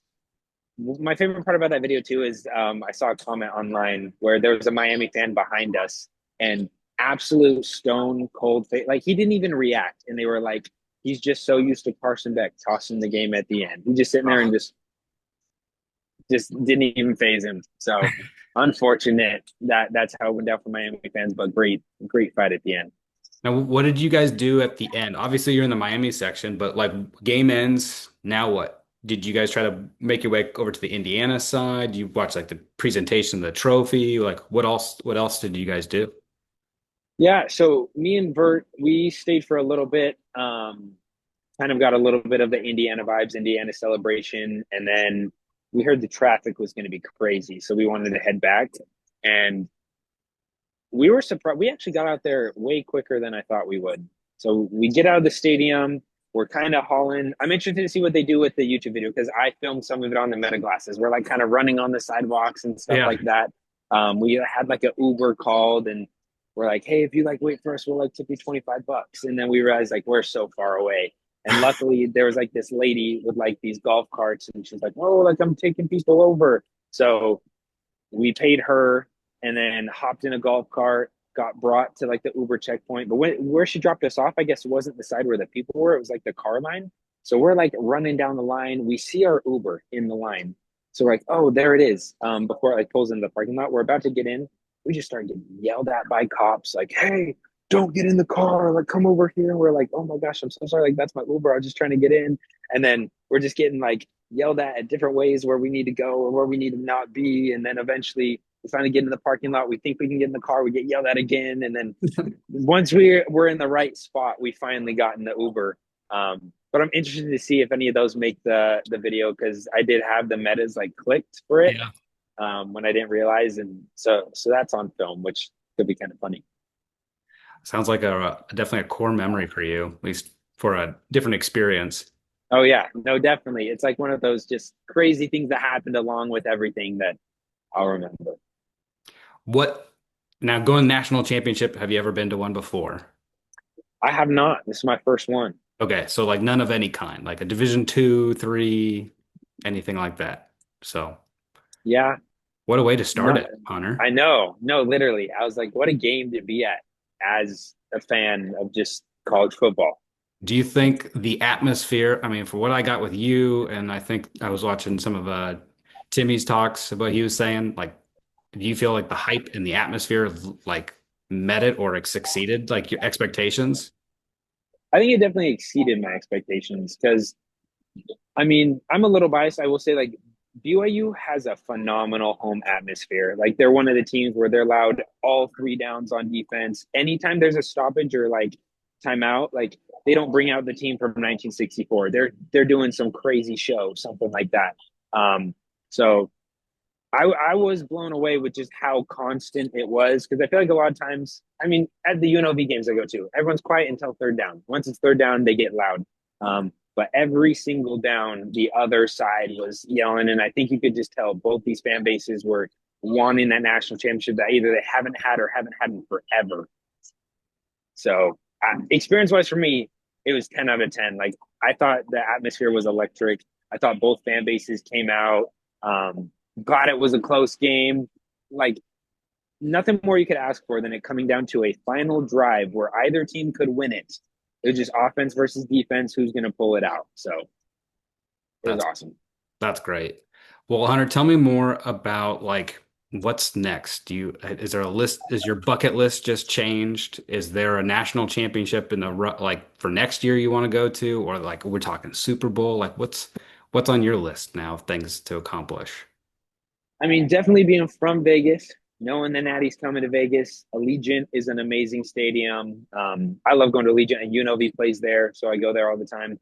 My favorite part about that video too is I saw a comment online where there was a Miami fan behind us and absolute stone cold face, like he didn't even react, and they were like, he's just so used to Carson Beck tossing the game at the end. He just sitting there and Oh. just didn't even phase him. So unfortunate that that's how it went down for Miami fans, but great fight at the end. Now, what did you guys do at the end? Obviously, you're in the Miami section, but like game ends, now what? Did you guys try to make your way over to the Indiana side? You watch like the presentation of the trophy? Like what else did you guys do? Yeah, so me and Vert, we stayed for a little bit. Kind of got a little bit of the Indiana vibes, Indiana celebration, and then we heard the traffic was going to be crazy, so we wanted to head back. And we were surprised. We actually got out there way quicker than I thought we would. So we get out of the stadium. we're kind of hauling. I'm interested to see what they do with the YouTube video because I filmed some of it on the meta glasses. We're like kind of running on the sidewalks and stuff Yeah. like that. We had like an Uber called and we're like, hey, if you like wait for us, we'll like tip you $25. And then we realized like we're so far away. And luckily there was like this lady with like these golf carts and she's like, oh, like I'm taking people over. So we paid her and then hopped in a golf cart, got brought to like the Uber checkpoint. But where she dropped us off, I guess it wasn't the side where the people were. It was like the car line. So we're like running down the line. We see our Uber in the line. So we're like, oh, there it is. Before it like pulls into the parking lot, we're about to get in. We just started getting yelled at by cops, like, hey, don't get in the car. Like, come over here. And we're like, oh my gosh, I'm so sorry. Like, that's my Uber. I was just trying to get in. And then we're just getting like yelled at different ways where we need to go or where we need to not be. And then eventually we finally get in the parking lot. We think we can get in the car. We get yelled at again. And then once we're in the right spot, we finally got in the Uber. But I'm interested to see if any of those make the video because I did have the metas like clicked for it when I didn't realize. And so that's on film, which could be kind of funny. Sounds like definitely a core memory for you, at least for a different experience. Oh yeah, no, definitely. It's like one of those just crazy things that happened along with everything that I'll remember. What now going national championship, have you ever been to one before? I have not. This is my first one. Okay, so like none of any kind, like a Division two, three, anything like that. So Yeah, what a way to start no, it, Hunter. I know. No, literally. I was like, what a game to be at as a fan of just college football. Do you think the atmosphere, I mean, for what I got with you, and I think I was watching some of Timmy's talks about he was saying, like, do you feel like the hype and the atmosphere like met it or succeeded like your expectations? I think it definitely exceeded my expectations because, I mean, I'm a little biased. I will say, like, BYU has a phenomenal home atmosphere. Like, they're one of the teams where they're allowed all three downs on defense. Anytime there's a stoppage or like timeout, like they don't bring out the team from 1964. They're doing some crazy show, something like that. So I was blown away with just how constant it was because I feel like a lot of times, I mean, at the UNLV games I go to, everyone's quiet until third down. Once it's third down, they get loud. But every single down, the other side was yelling, and I think you could just tell both these fan bases were wanting that national championship that either they haven't had or haven't had in forever. So, experience-wise for me, it was 10 out of 10. Like I thought the atmosphere was electric. I thought both fan bases came out. Glad it was a close game. Like nothing more you could ask for than it coming down to a final drive where either team could win it. It was just offense versus defense. Who's going to pull it out? So it was That's awesome. that's great. Well, Hunter, tell me more about like what's next. Is there a list? Is your bucket list just changed? Is there a national championship in like for next year you want to go to, or like we're talking Super Bowl? Like what's on your list now of things to accomplish? I mean, definitely being from Vegas, knowing the Natty's coming to Vegas. Allegiant is an amazing stadium. I love going to Allegiant, and UNLV plays there, so I go there all the time.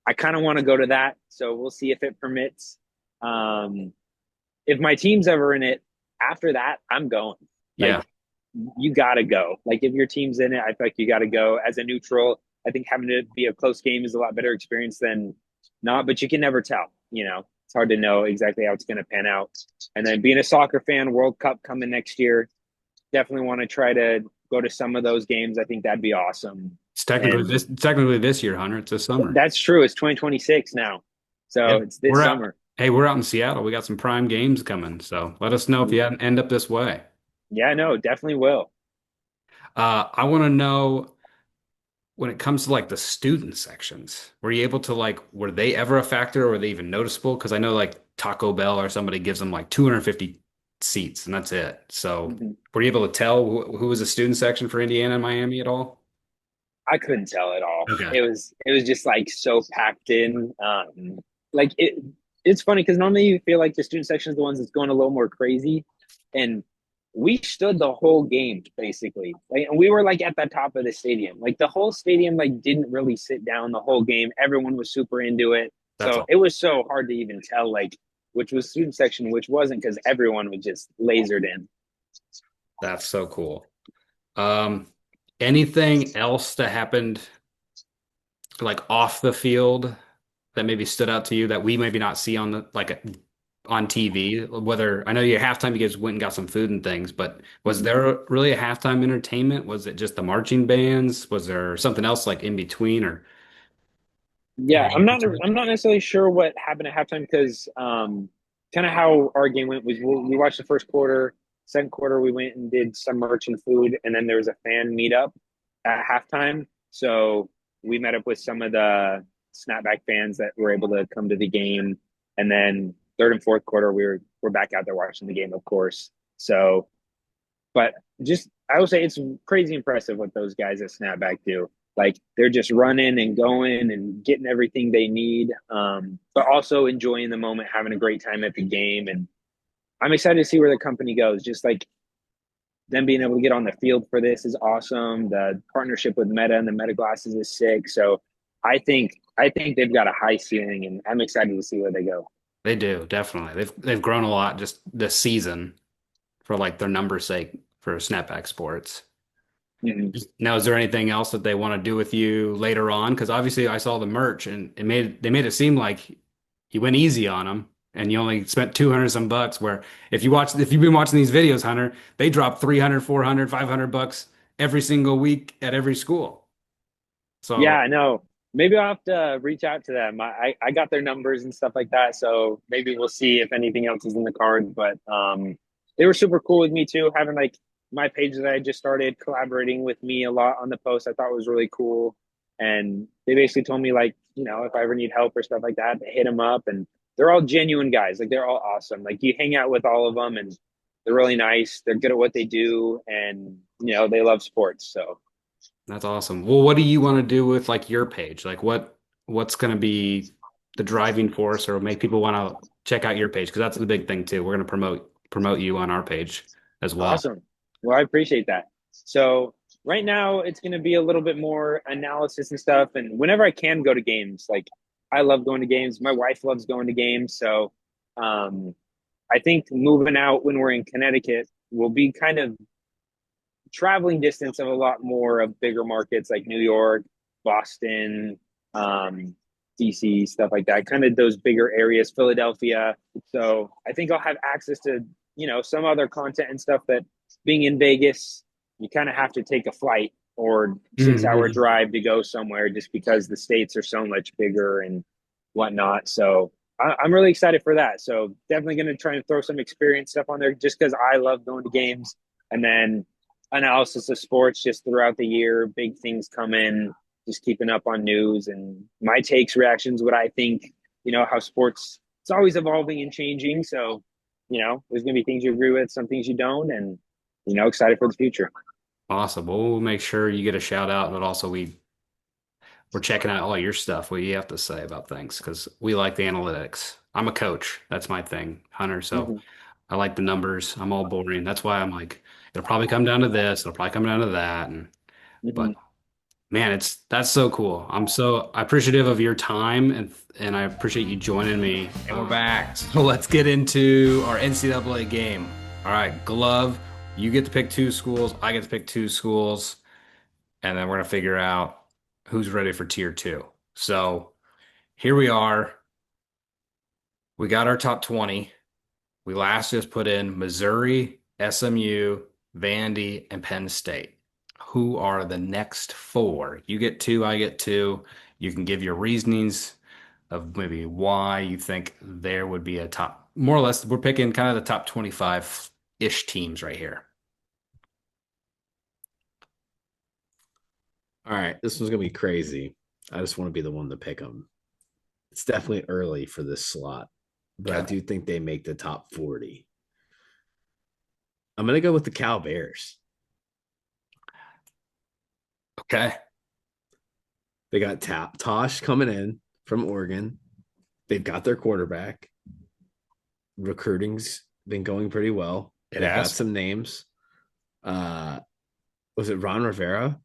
I kind of want to go to that, so we'll see if it permits. If my team's ever in it, after that, I'm going. Yeah, Like, you got to go. Like, if your team's in it, I feel like you got to go. As a neutral, I think having to be a close game is a lot better experience than not, but you can never tell, you know? It's hard to know exactly how it's going to pan out. And then being a soccer fan, World Cup coming next year, definitely want to try to go to some of those games. I think that'd be awesome. it's And technically this year, Hunter. It's this summer. that's true. It's 2026 now. So Yeah, it's this we're out. summer. Hey, we're out in Seattle. We got some prime games coming, so let us know if you end up this way. Yeah, no, definitely will. I want to know when it comes to like the student sections, were you able to like, were they ever a factor or were they even noticeable? Because I know like Taco Bell or somebody gives them like 250 seats and that's it. So Mhm. were you able to tell who was a student section for Indiana and Miami at all? I couldn't tell at all. Okay. It was just like so packed in. Like it's funny because normally you feel like the student section is the ones that's going a little more crazy, and we stood the whole game basically. Like, and we were like at the top of the stadium. Like the whole stadium like didn't really sit down the whole game. Everyone was super into it, That's so all. it was so hard to even tell like which was student section, which wasn't because everyone was just lasered in. That's so cool. Um, anything else that happened like off the field that maybe stood out to you that we maybe not see on the like on TV? Whether I know you halftime you guys went and got some food and things, but was Mhm. there really a halftime entertainment? Was it just the marching bands? Was there something else like in between or Yeah, any I'm not necessarily sure what happened at halftime because kind of how our game went was we watched the first quarter, second quarter we went and did some merch and food, and then there was a fan meetup at halftime. So we met up with some of the Snapback fans that were able to come to the game, and then third and fourth quarter we're back out there watching the game, of course. So, but just I would say it's crazy impressive what those guys at Snapback do. Like they're just running and going and getting everything they need, but also enjoying the moment, having a great time at the game. And I'm excited to see where the company goes. Just like them being able to get on the field for this is awesome. The partnership with Meta and the Meta glasses is sick. So I think they've got a high ceiling, and I'm excited to see where they go. they do, definitely. They've grown a lot just this season for like their numbers sake for Snapback Sports. Mm-hmm. Now, is there anything else that they want to do with you later on? Because obviously, I saw the merch, and they made it seem like you went easy on them, and you only spent 200 some bucks. Where if you've been watching these videos, Hunter, they drop 300, 400, 500 bucks every single week at every school. Yeah, So I know. Maybe I'll have to reach out to them. I got their numbers and stuff like that. So maybe we'll see if anything else is in the cards. But they were super cool with me too, having like my page that I just started collaborating with me a lot on the post. I thought was really cool. And they basically told me like, if I ever need help or stuff like that, to hit them up. And they're all genuine guys. Like they're all awesome. Like you hang out with all of them and they're really nice. They're good at what they do and they love sports. So that's awesome. Well, what do you want to do with like your page? Like what's going to be the driving force or make people want to check out your page? Because that's the big thing too. We're going to promote you on our page as well. awesome. Well, I appreciate that. So right now it's going to be a little bit more analysis and stuff. And whenever I can go to games, like I love going to games. My wife loves going to games. So um, I think moving out when we're in Connecticut will be kind of traveling distance of a lot more of bigger markets like New York, Boston, DC, stuff like that, kind of those bigger areas, Philadelphia. So I think I'll have access to, some other content and stuff that being in Vegas, you kind of have to take a flight or 6 hour Mhm. drive to go somewhere just because the states are so much bigger and whatnot. So I'm really excited for that. So definitely going to try and throw some experience stuff on there just because I love going to games. And then analysis of sports just throughout the year, big things come in, just keeping up on news and my takes, reactions, what I think, how sports, it's always evolving and changing. So, there's going to be things you agree with, some things you don't, and, excited for the future. Awesome. Well, we'll make sure you get a shout out, but also we're checking out all your stuff, what you have to say about things, because we like the analytics. I'm a coach. That's my thing, Hunter. So Mm-hmm. I like the numbers. I'm all boring. That's why I'm like, it'll probably come down to this. It'll probably come down to that. Mm-hmm. But man, that's so cool. I'm so appreciative of your time and I appreciate you joining me. And we're back. So let's get into our NCAA game. All right, Glove, you get to pick two schools. I get to pick two schools, and then we're gonna figure out who's ready for tier two. So here we are. We got our top 20. We last just put in Missouri, SMU, Vandy, and Penn State. Who are the next four? You get two, I get two. You can give your reasonings of maybe why you think there would be a top, more or less, we're picking kind of the top 25-ish teams right here. All right, this one's gonna be crazy. I just want to be the one to pick them. It's definitely early for this slot, but I Okay. do think they make the top 40. I'm gonna go with the Cal Bears. Okay. They got Tosh coming in from Oregon. They've got their quarterback. Recruiting's been going pretty well. It They've got has. some names. Uh, was it Ron Rivera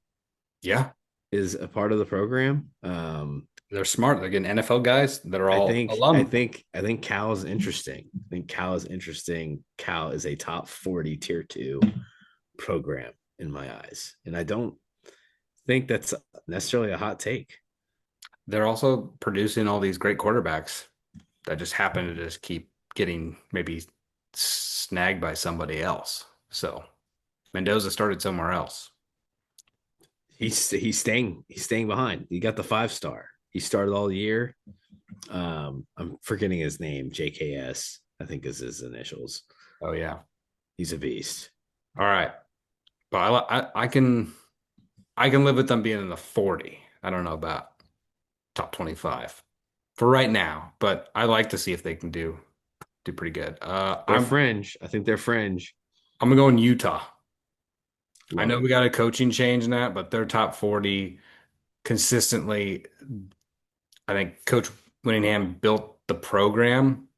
Yeah. is a part of the program? They're smart. They're getting NFL guys that are I all think I alum. think I think Cal is interesting. I think Cal is interesting. Cal is a top 40 tier two program in my eyes. And I don't think that's necessarily a hot take. they're also producing all these great quarterbacks that just happen to just keep getting maybe snagged by somebody else. So Mendoza started somewhere else. He's staying behind. He got the 5-star. He started all year. I'm forgetting his name. JKS, I think is his initials. Oh yeah. He's a beast. All right. But I can live with them being in the 40. I don't know about top 25 for right now, but I like to see if they can do pretty good. They're fringe. I think they're fringe. I'm gonna go in Utah. I Love know it. we got a coaching change in that, but they're top 40 consistently. I think Coach Winningham built the program.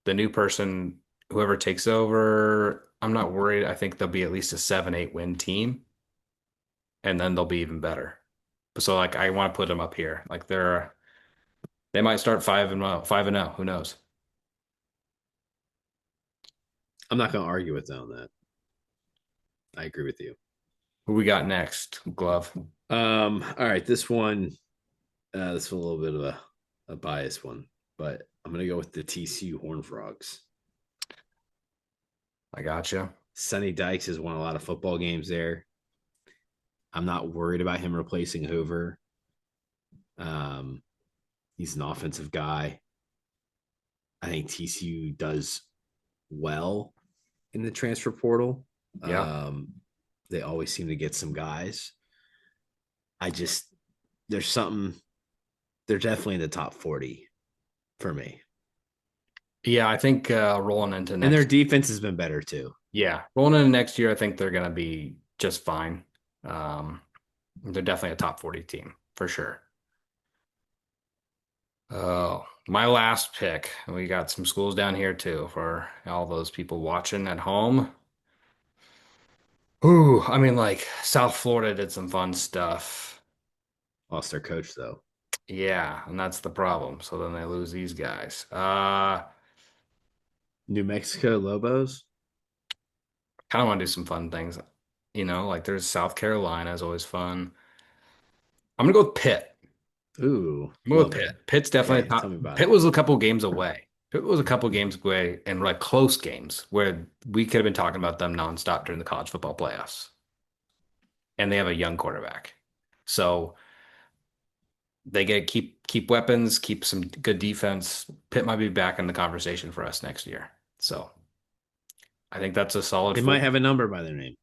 The new person, whoever takes over, I'm not worried. I think they'll be at least a 7-8 win team, and then they'll be even better. So like I want to put them up here. Like they might start 5-0. Who knows? I'm not going to argue with them on that. I agree with you. Who we got next? Glove. All right, this is a little bit of a biased one, but I'm gonna go with the TCU Horned Frogs. I gotcha. Sonny Dykes has won a lot of football games there. I'm not worried about him replacing Hoover. Um, he's an offensive guy. I think TCU does well in the transfer portal. Yeah. They always seem to get some guys. I just there's something. They're definitely in the top 40 for me. Yeah, I think rolling into And their next, defense has been better too. yeah, rolling into next year, I think they're going to be just fine. Um, they're definitely a top 40 team for sure. Oh, my last pick. We got some schools down here too for all those people watching at home. Ooh, I mean, like South Florida did some fun stuff. Lost their coach though. Yeah, and that's the problem. So then they lose these guys. New Mexico Lobos. Kind of want to do some fun things. Like there's South Carolina is always fun. I'm gonna go with Pitt. Ooh, I'm gonna go with love it. Pitt. Pitt's definitely Okay, top. tell me about Pitt it. was a couple games away. Pitt was a couple games away and like close games where we could have been talking about them nonstop during the college football playoffs. And they have a young quarterback. So they get keep weapons, keep some good defense. Pitt might be back in the conversation for us next year. So I think that's a solid They four. might have a number by their name.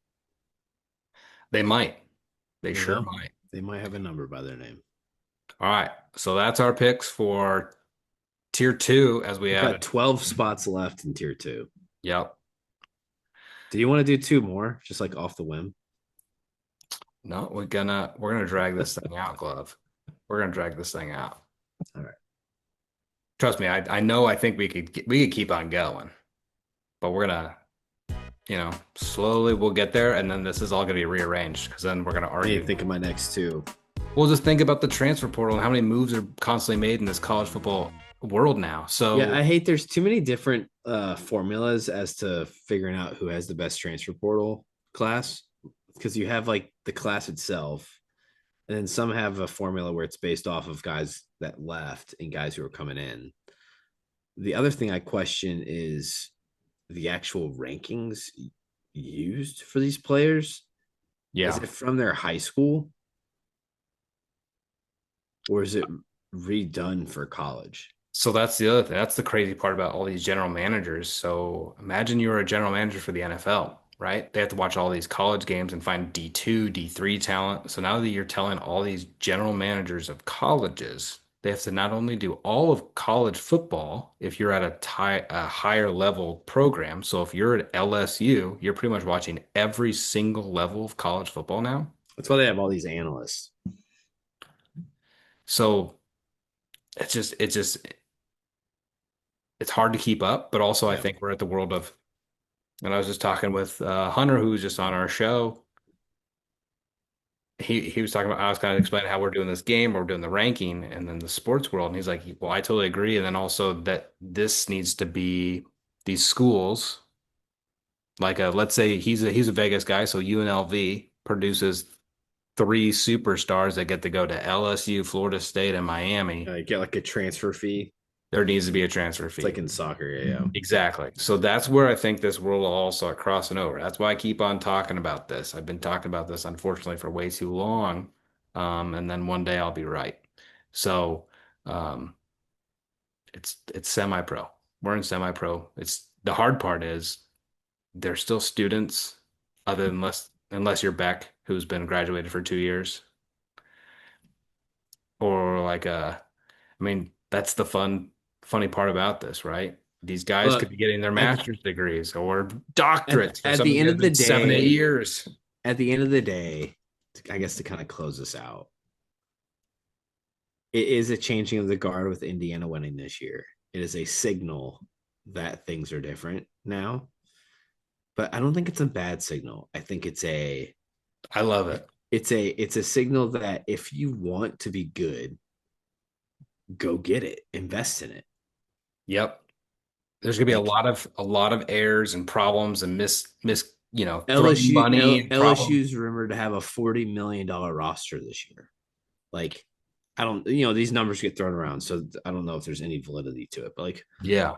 They might. They You sure know, might. they might have a number by their name. All right. So that's our picks for tier two as we We've added. got 12 spots left in tier two. Yep. Do you want to do two more, just like off the whim? No, we're gonna drag this thing out, Glove. We're gonna drag this thing out. All right. Trust me, I know I think we could keep on going, but we're gonna, slowly we'll get there, and then this is all gonna be rearranged because then we're gonna I need argue. to think of my next two. We'll just think about the transfer portal and how many moves are constantly made in this college football world now. So Yeah, I hate there's too many different formulas as to figuring out who has the best transfer portal class because you have like the class itself, and then some have a formula where it's based off of guys that left and guys who are coming in. The other thing I question is the actual rankings used for these players. Is yeah. it from their high school or is it redone for college? So that's the other thing. That's the crazy part about all these general managers. So imagine you were a general manager for the NFL, right? They have to watch all these college games and find D2, D3 talent. So now that you're telling all these general managers of colleges, they have to not only do all of college football if you're at a higher level program. So if you're at LSU, you're pretty much watching every single level of college football now. That's why they have all these analysts. So it's just it's hard to keep up, but also I Yeah. think we're at the world of, and I was just talking with Hunter, who was just on our show. He was talking about, I was kind of explaining how we're doing this game, we're doing the ranking, and then the sports world. And he's like, well, I totally agree. And then also that this needs to be these schools, like let's say he's a Vegas guy, so UNLV produces three superstars that get to go to LSU, Florida State, and Miami. Get like a transfer fee. There needs to be a transfer fee. It's like in soccer, yeah. Exactly. So that's where I think this world will all start crossing over. That's why I keep on talking about this. I've been talking about this, unfortunately, for way too long. And then one day I'll be right. So it's semi-pro. We're in semi-pro. It's the hard part is they're still students, other than unless you're Beck, who's been graduated for 2 years. Or like I mean, that's the funny part about this, right? These guys could be getting their master's degrees or doctorates. At the end of the day, 7-8 years. At the end of the day, I guess to kind of close this out, it is a changing of the guard with Indiana winning this year. It is a signal that things are different now. But I don't think it's a bad signal. I think I love it. It's a signal that if you want to be good, go get it, invest in it. Yep. There's gonna be a lot of errors and problems and LSU's rumored to have a $40 million roster this year. Like, I don't, these numbers get thrown around, so I don't know if there's any validity to it. But like, yeah,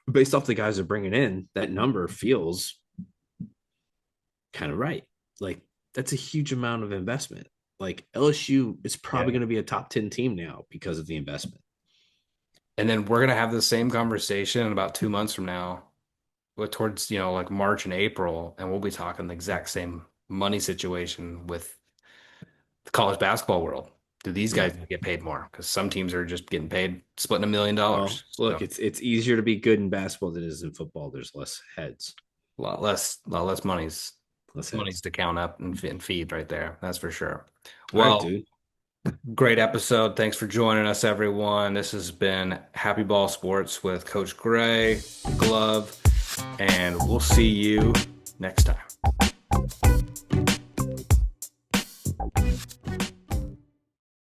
based off the guys they're bringing in, that number feels kind of right. Like, that's a huge amount of investment. Like, LSU is probably going to be a top 10 team now because of the investment. And then we're going to have the same conversation in about 2 months from now, towards, like March and April, and we'll be talking the exact same money situation with the college basketball world. Do these guys get paid more? Because some teams are just getting paid, splitting $1 million. Well, look, it's easier to be good in basketball than it is in football. There's less heads. A lot less monies. Money's to count up and feed right there. That's for sure. Well, right, dude. Great episode. Thanks for joining us, everyone. This has been Happy Ball Sports with Coach Gray, Glove, and we'll see you next time.